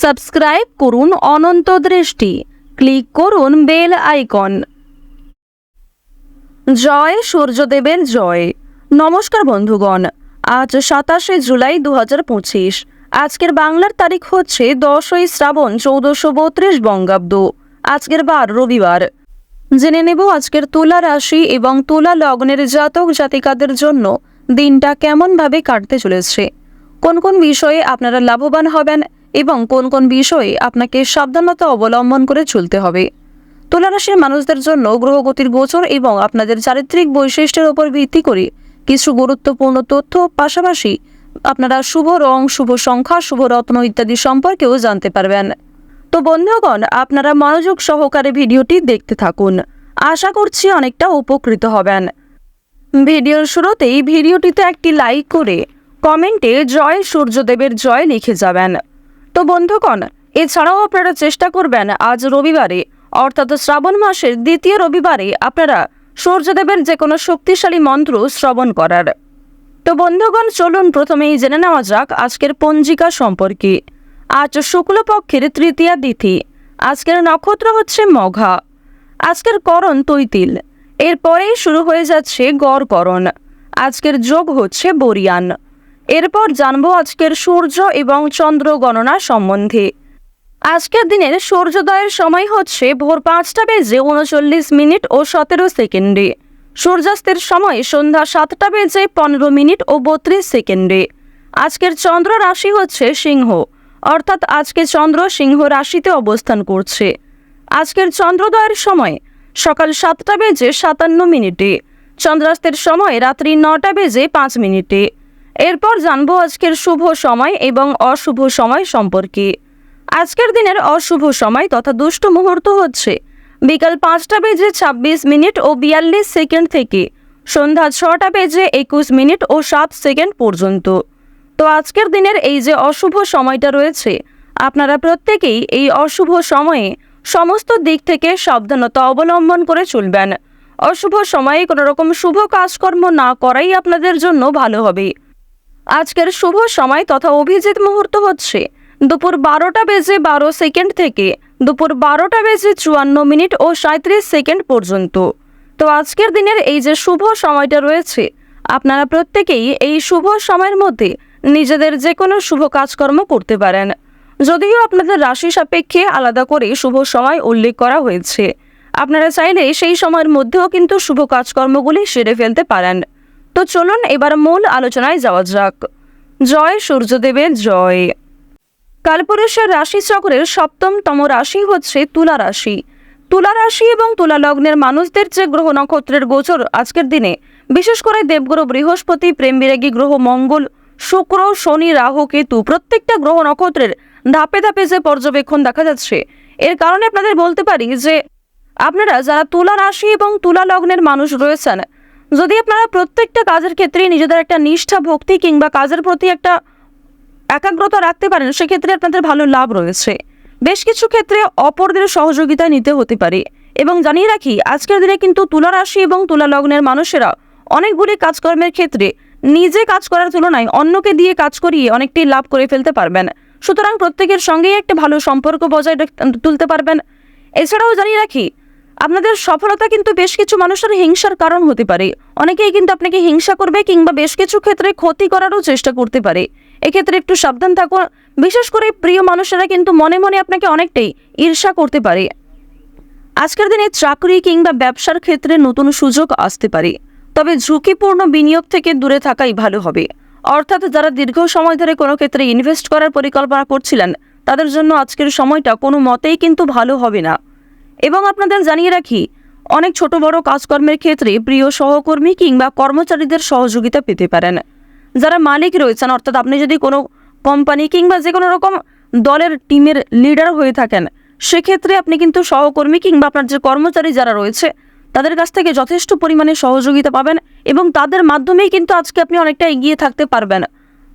Subscribe করুন অনন্ত দৃষ্টি, click করুন বেল আইকন। জয় সূর্যদেবের জয়। নমস্কার বন্ধুগণ, আজ 27শে জুলাই 2025। আজকের বাংলার তারিখ হচ্ছে 10ই শ্রাবণ 1432 বঙ্গাব্দ। আজকের বার রবিবার। জেনে নেব আজকের তুলা রাশি এবং তুলা লগ্নের জাতক জাতিকাদের জন্য দিনটা কেমনভাবে কাটতে চলেছে, কোন কোন বিষয়ে আপনারা লাভবান হবেন এবং কোন কোন বিষয়ে আপনাকে সাবধানতা অবলম্বন করে চলতে হবে। তুলা রাশির মানুষদের জন্য গ্রহগতির গোচর এবং আপনাদের চারিত্রিক বৈশিষ্ট্যের উপর ভিত্তি করে কিছু গুরুত্বপূর্ণ তথ্য, পাশাপাশি আপনারা শুভ রং, শুভ সংখ্যা, শুভ রত্ন ইত্যাদি সম্পর্কেও জানতে পারবেন। তো বন্ধুগণ, আপনারা মনোযোগ সহকারে ভিডিওটি দেখতে থাকুন। আশা করছি অনেকটা উপকৃত হবেন। ভিডিওর শুরুতেই ভিডিওটিতে একটি লাইক করে কমেন্টে জয় সূর্যদেবের জয় লিখে যাবেন। তো বন্ধুগণ, এছাড়াও আপনারা চেষ্টা করবেন আজ রবিবারে অর্থাৎ শ্রাবণ মাসের দ্বিতীয় রবিবারে আপনারা সূর্যদেবের যে কোনো শক্তিশালী মন্ত্র শ্রবণ করার। তো বন্ধুগণ, চলুন প্রথমেই জেনে নেওয়া যাক আজকের পঞ্জিকা সম্পর্কে। আজ শুক্লপক্ষের তৃতীয়া তিথি। আজকের নক্ষত্র হচ্ছে মঘা। আজকের করণ তৈতিল। এরপরেই শুরু হয়ে যাচ্ছে গড়করণ। আজকের যোগ হচ্ছে বরিয়ান। এরপর জানবো আজকের সূর্য এবং চন্দ্র গণনা সম্বন্ধে। আজকের দিনের সূর্যোদয়ের সময় হচ্ছে ভোর 5:39 ও 17 সেকেন্ডে। সূর্যাস্তের সময় সন্ধ্যা 7:15 ও 32 সেকেন্ডে। আজকের চন্দ্র রাশি হচ্ছে সিংহ, অর্থাৎ আজকে চন্দ্র সিংহ রাশিতে অবস্থান করছে। আজকের চন্দ্রোদয়ের সময় সকাল 7:57। চন্দ্রাস্তের সময় রাত্রি 9:05। এরপর জানবো আজকের শুভ সময় এবং অশুভ সময় সম্পর্কে। আজকের দিনের অশুভ সময় তথা দুষ্ট মুহূর্ত হচ্ছে বিকাল 5:26 ও 42 সেকেন্ড থেকে সন্ধ্যা 6:21 ও 7 সেকেন্ড পর্যন্ত। তো আজকের দিনের এই যে অশুভ সময়টা রয়েছে, আপনারা প্রত্যেকেই এই অশুভ সময়ে সমস্ত দিক থেকে সাবধানতা অবলম্বন করে চলবেন। অশুভ সময়ে কোনো রকম শুভ কাজকর্ম না করাই আপনাদের জন্য ভালো হবে। আজকের শুভ সময় তথা অভিজিৎ মুহূর্ত হচ্ছে দুপুর 12:12 থেকে দুপুর 12:54 ও 37 সেকেন্ড পর্যন্ত। তো আজকের দিনের এই যে শুভ সময়টা রয়েছে, আপনারা প্রত্যেকেই এই শুভ সময়ের মধ্যে নিজেদের যে কোনো শুভ কাজকর্ম করতে পারেন। যদিও আপনাদের রাশি সাপেক্ষে আলাদা করে শুভ সময় উল্লেখ করা হয়েছে, আপনারা চাইলে সেই সময়ের মধ্যেও কিন্তু শুভ কাজকর্মগুলি সেরে ফেলতে পারেন। তো চলুন এবার মূল আলোচনায় যাওয়া যাক। জয় সূর্যদেবের জয়। কালপুরুষের রাশিচক্রের 7তম রাশি হচ্ছে তুলা রাশি। তুলা রাশি এবং তুলা লগ্নের মানুষদের যে গ্রহ নক্ষত্রের গোচর আজকের দিনে, বিশেষ করে দেবগুরু বৃহস্পতি, প্রেম বিরাগী গ্রহ মঙ্গল, শুক্র, শনি, রাহু, কেতু প্রত্যেকটা গ্রহ নক্ষত্রের ধাপে ধাপে যে পর্যবেক্ষণ দেখা যাচ্ছে, এর কারণে আপনাদের বলতে পারি যে আপনারা যারা তুলা রাশি এবং তুলা লগ্নের মানুষ রয়েছেন, যদি আপনারা প্রত্যেকটা কাজের ক্ষেত্রে নিজেদের একটা নিষ্ঠা, ভক্তি কিংবা কাজের প্রতি একটা একাগ্রতা রাখতে পারেন, সেক্ষেত্রে আপনাদের ভালো লাভ রয়েছে। বেশ কিছু ক্ষেত্রে অপরদের সহযোগিতা নিতে হতে পারে। এবং জানিয়ে রাখি, আজকের দিনে কিন্তু তুলা রাশি এবং তুলা লগ্নের মানুষেরা অনেকগুলি কাজকর্মের ক্ষেত্রে নিজে কাজ করার তুলনায় অন্যকে দিয়ে কাজ করিয়ে অনেকটাই লাভ করে ফেলতে পারবেন। সুতরাং প্রত্যেকের সঙ্গেই একটা ভালো সম্পর্ক বজায় তুলতে পারবেন। এছাড়াও জানিয়ে রাখি, আপনাদের সফলতা কিন্তু বেশ কিছু মানুষের হিংসার কারণ হতে পারে। অনেকেই কিন্তু আপনাকে হিংসা করবে কিংবা বেশ কিছু ক্ষেত্রে ক্ষতি করারও চেষ্টা করতে পারে। এক্ষেত্রে একটু সাবধান থাকুন। বিশেষ করে প্রিয় মানুষেরা কিন্তু মনে মনে আপনাকে অনেকটাই ঈর্ষা করতে পারে। আজকের দিনে চাকরি কিংবা ব্যবসার ক্ষেত্রে নতুন সুযোগ আসতে পারে, তবে ঝুঁকিপূর্ণ বিনিয়োগ থেকে দূরে থাকাই ভালো হবে। অর্থাৎ যারা দীর্ঘ সময় ধরে কোনো ক্ষেত্রে ইনভেস্ট করার পরিকল্পনা করছিলেন, তাদের জন্য আজকের সময়টা কোনো মতেই কিন্তু ভালো হবে না। এবং আপনাদের জানিয়ে রাখি, অনেক ছোট বড় কাজকর্মের ক্ষেত্রে প্রিয় সহকর্মী কিংবা কর্মচারীদের সহযোগিতা পেতে পারেন। যারা মালিক রয়েছেন, অর্থাৎ আপনি যদি কোনো কোম্পানি কিংবা যে কোনো রকম দলের টিমের লিডার হয়ে থাকেন, সেক্ষেত্রে আপনি কিন্তু সহকর্মী কিংবা আপনার যে কর্মচারী যারা রয়েছে, তাদের কাছ থেকে যথেষ্ট পরিমাণে সহযোগিতা পাবেন এবং তাদের মাধ্যমেই কিন্তু আজকে আপনি অনেকটা এগিয়ে থাকতে পারবেন।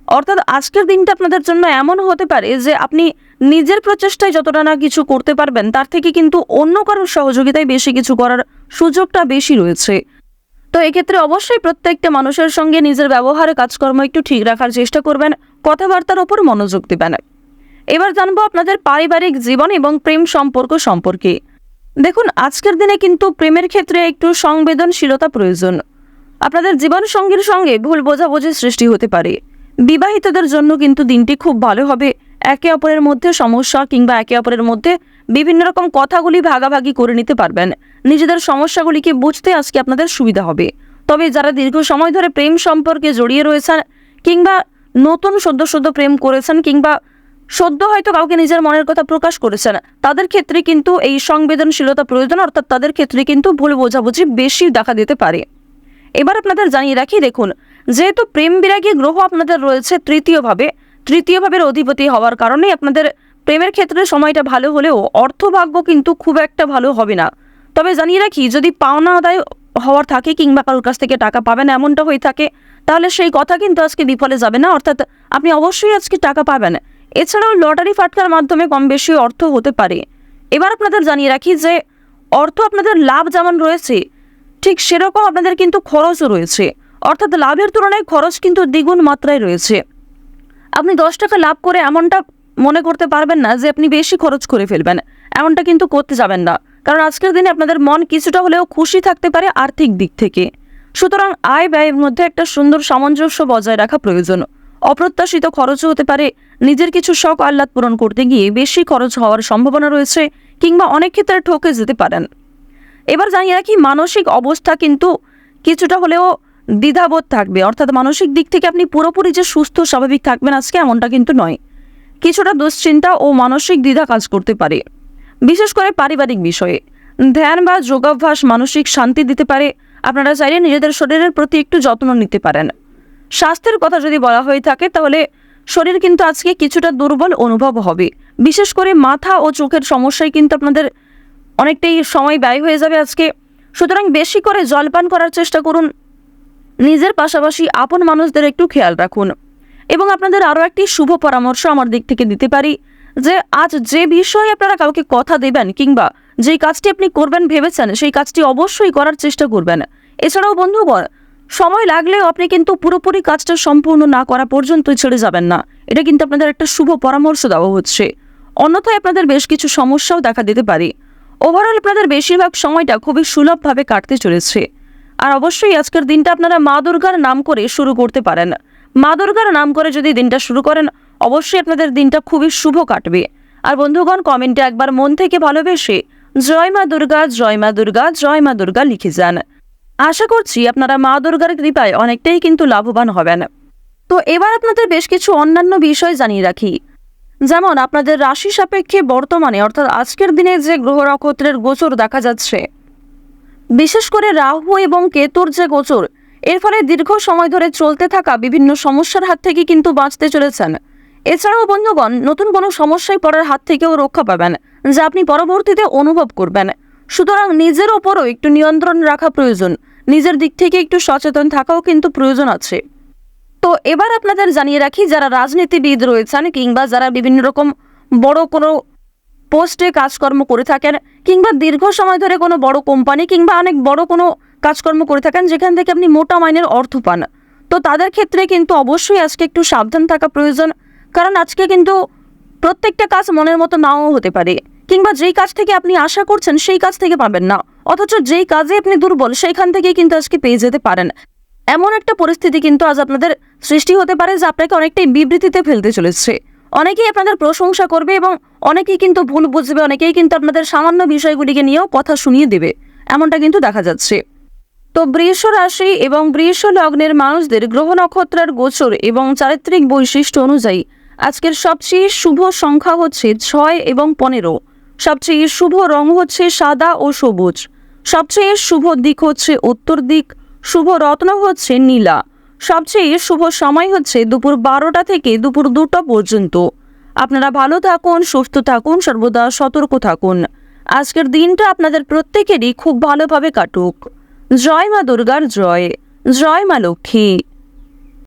অর্থাৎ আজকের দিনটা আপনাদের জন্য এমন হতে পারে যে আপনি নিজের প্রচেষ্টায় যতটা না কিছু করতে পারবেন, তার থেকে কিন্তু অন্য কারোর সহযোগিতায় বেশি কিছু করার সুযোগটা বেশি রয়েছে। তো এক্ষেত্রে অবশ্যই প্রত্যেকটা মানুষের সঙ্গে নিজের ব্যবহার, কাজকর্ম একটু ঠিক রাখার চেষ্টা করবেন, কথাবার্তার ওপর মনোযোগ দেবেন। এবার জানবো আপনাদের পারিবারিক জীবন এবং প্রেম সম্পর্ক সম্পর্কে। দেখুন, আজকের দিনে কিন্তু প্রেমের ক্ষেত্রে একটু সংবেদনশীলতা প্রয়োজন। আপনাদের জীবন সঙ্গীর সঙ্গে ভুল বোঝাবুঝির সৃষ্টি হতে পারে। বিবাহিতদের জন্য কিন্তু দিনটি খুব ভালো হবে। একে অপরের মধ্যে সমস্যা কিংবা একে অপরের মধ্যে বিভিন্ন রকম কথাগুলি ভাগাভাগি করে নিতে পারবেন। নিজেদের সমস্যাগুলিকে বুঝতে আজকে আপনাদের সুবিধা হবে। তবে যারা দীর্ঘ সময় ধরে প্রেম সম্পর্কে জড়িয়ে রয়েছেন কিংবা নতুন সদ্য প্রেম করেছেন কিংবা সদ্য হয়তো কাউকে নিজের মনের কথা প্রকাশ করেছেন, তাদের ক্ষেত্রে কিন্তু এই সংবেদনশীলতা প্রয়োজন, অর্থাৎ তাদের ক্ষেত্রে কিন্তু ভুল বোঝাবুঝি বেশি দেখা দিতে পারে। এবার আপনাদের জানিয়ে রাখি, দেখুন, যেহেতু প্রেম বিরাগী গ্রহ আপনাদের রয়েছে তৃতীয় ভাবের অধিপতি হওয়ার কারণে আপনাদের প্রেমের ক্ষেত্রে সময়টা ভালো হলেও অর্থভাগ্য কিন্তু খুব একটা ভালো হবে না। তবে জানিয়ে রাখি, যদি পাওনা আদায় হওয়ার থাকে কিংবা কারোর কাছ থেকে টাকা পাবেন এমনটা হয়ে থাকে, তাহলে সেই কথা কিন্তু আজকে বিফলে যাবে না, অর্থাৎ আপনি অবশ্যই আজকে টাকা পাবেন। এছাড়াও লটারি ফাটকার মাধ্যমে কম বেশি অর্থ হতে পারে। এবার আপনাদের জানিয়ে রাখি যে অর্থ আপনাদের লাভ যেমন রয়েছে, ঠিক সেরকম আপনাদের কিন্তু খরচও রয়েছে, অর্থাৎ লাভের তুলনায় খরচ কিন্তু দ্বিগুণ মাত্রায় রয়েছে। আপনি 10 টাকা লাভ করে এমনটা মনে করতে পারবেন না যে আপনি বেশি খরচ করে ফেলবেন, এমনটা কিন্তু করতে যাবেন না, কারণ আজকের দিনে আপনাদের মন কিছুটা হলেও খুশি থাকতে পারে আর্থিক দিক থেকে। সুতরাং আয় ব্যয়ের মধ্যে একটা সুন্দর সামঞ্জস্য বজায় রাখা প্রয়োজন। অপ্রত্যাশিত খরচও হতে পারে। নিজের কিছু শখ আহ্লাদ পূরণ করতে গিয়ে বেশি খরচ হওয়ার সম্ভাবনা রয়েছে কিংবা অনেক ক্ষেত্রে ঠকে যেতে পারেন। এবার জানিয়ে রাখি, মানসিক অবস্থা কিন্তু কিছুটা হলেও দ্বিধাবোধ থাকবে, অর্থাৎ মানসিক দিক থেকে আপনি পুরোপুরি যে সুস্থ স্বাভাবিক থাকবেন আজকে এমনটা কিন্তু নয়। কিছুটা দুশ্চিন্তা ও মানসিক দ্বিধা কাজ করতে পারে, বিশেষ করে পারিবারিক বিষয়ে। ধ্যান বা যোগাভ্যাস মানসিক শান্তি দিতে পারে। আপনারা চাইলে নিজেদের শরীরের প্রতি একটু যত্ন নিতে পারেন। স্বাস্থ্যের কথা যদি বলা হয়ে থাকে, তাহলে শরীর কিন্তু আজকে কিছুটা দুর্বল অনুভব হবে। বিশেষ করে মাথা ও চোখের সমস্যায় কিন্তু আপনাদের অনেকটাই সময় ব্যয় হয়ে যাবে আজকে। সুতরাং বেশি করে জলপান করার চেষ্টা করুন। নিজের পাশাপাশি আপন মানুষদের একটু খেয়াল রাখুন। এবং আপনাদের আরও একটি শুভ পরামর্শ আমার দিক থেকে দিতে পারি যে আজ যে বিষয়ে আপনারা কাউকে কথা দেবেন কিংবা যেই কাজটি আপনি করবেন ভেবেছেন, সেই কাজটি অবশ্যই করার চেষ্টা করবেন। এছাড়াও বন্ধুগণ, সময় লাগলেও আপনি কিন্তু পুরোপুরি কাজটা সম্পূর্ণ না করা পর্যন্ত ছেড়ে যাবেন না। এটা কিন্তু আপনাদের একটা শুভ পরামর্শ দেওয়া হচ্ছে। অন্যথায় আপনাদের বেশ কিছু সমস্যাও দেখা দিতে পারে। ওভারঅল আপনাদের বেশিরভাগ সময়টা খুবই সুলভভাবে কাটতে চলেছে। আর অবশ্যই আজকের দিনটা আপনারা মা দুর্গার নাম করে শুরু করতে পারেন। মা দুর্গার নাম করে যদি দিনটা শুরু করেন, অবশ্যই আপনাদের দিনটা খুবই শুভ কাটবে। আর বন্ধুগণ, কমেন্টে একবার মন থেকে ভালোবেসে জয় মা দুর্গা, জয় মা দুর্গা, জয় মা দুর্গা লিখে যান। আশা করছি আপনারা মা দুর্গার কৃপায় অনেকটাই কিন্তু লাভবান হবেন। তো এবার আপনাদের বেশ কিছু অন্যান্য বিষয় জানিয়ে রাখি। যেমন আপনাদের রাশি সাপেক্ষে বর্তমানে অর্থাৎ আজকের দিনে যে গ্রহ নক্ষত্রের গোচর দেখা যাচ্ছে, বিশেষ করে রাহু এবং কেতুর যে গোচর, এর ফলে দীর্ঘ সময় ধরে চলতে থাকা বিভিন্ন সমস্যার হাত থেকে কিন্তু বাঁচতে চলেছেন। এছাড়াও বন্ধুগণ, নতুন কোনো সমস্যায় পড়ার হাত থেকেও রক্ষা পাবেন, যা আপনি পরবর্তীতে অনুভব করবেন। সুতরাং নিজের ওপরও একটু নিয়ন্ত্রণ রাখা প্রয়োজন। নিজের দিক থেকে একটু সচেতন থাকাও কিন্তু প্রয়োজন আছে। তো এবার আপনাদের জানিয়ে রাখি, যারা রাজনীতিবিদ রয়েছেন কিংবা যারা বিভিন্ন রকম বড় কোনো পোস্টে কাজকর্ম করে থাকেন কিংবা দীর্ঘ সময় ধরে কোনো বড় কোম্পানি কিংবা অনেক বড় কোনো কাজকর্ম করে থাকেন যেখান থেকে আপনি মোটা মাইনের অর্থ পান, তো তাদের ক্ষেত্রে কিন্তু অবশ্যই আজকে একটু সাবধান থাকা প্রয়োজন। কারণ আজকে কিন্তু প্রত্যেকটা কাজ মনের মতো নাও হতে পারে, কিংবা যেই কাজ থেকে আপনি আশা করছেন সেই কাজ থেকে পাবেন না, অথচ যেই কাজে আপনি দুর্বল সেইখান থেকে কিন্তু আজকে পেয়ে যেতে পারেন। এমন একটা পরিস্থিতি কিন্তু আজ আপনাদের সৃষ্টি হতে পারে যা আপনাকে অনেকটাই বিবৃতিতে ফেলতে চলেছে। অনেকেই আপনাদের প্রশংসা করবে এবং অনেকেই কিন্তু ভুল বুঝবে, অনেকেই কিন্তু আপনাদের সামান্য বিষয়গুলিকে নিয়েও কথা শুনিয়ে দেবে, এমনটা কিন্তু দেখা যাচ্ছে। তো বৃষ রাশি এবং বৃষ লগ্নের মানুষদের গ্রহ নক্ষত্রের গোচর এবং চারিত্রিক বৈশিষ্ট্য অনুযায়ী আজকের সবচেয়ে শুভ সংখ্যা হচ্ছে 6 এবং 15। সবচেয়ে শুভ রং হচ্ছে সাদা ও সবুজ। সবচেয়ে শুভ দিক হচ্ছে উত্তর দিক। শুভ রত্ন হচ্ছে নীলা। সবচেয়ে শুভ সময় হচ্ছে দুপুর 12টা থেকে দুপুর 2টা পর্যন্ত। আপনারা ভালো থাকুন, সুস্থ থাকুন, সর্বদা সতর্ক থাকুন। আজকের দিনটা আপনাদের প্রত্যেকেরই খুব ভালোভাবে কাটুক। জয় মা দুর্গার জয়, জয় মা লক্ষ্মী।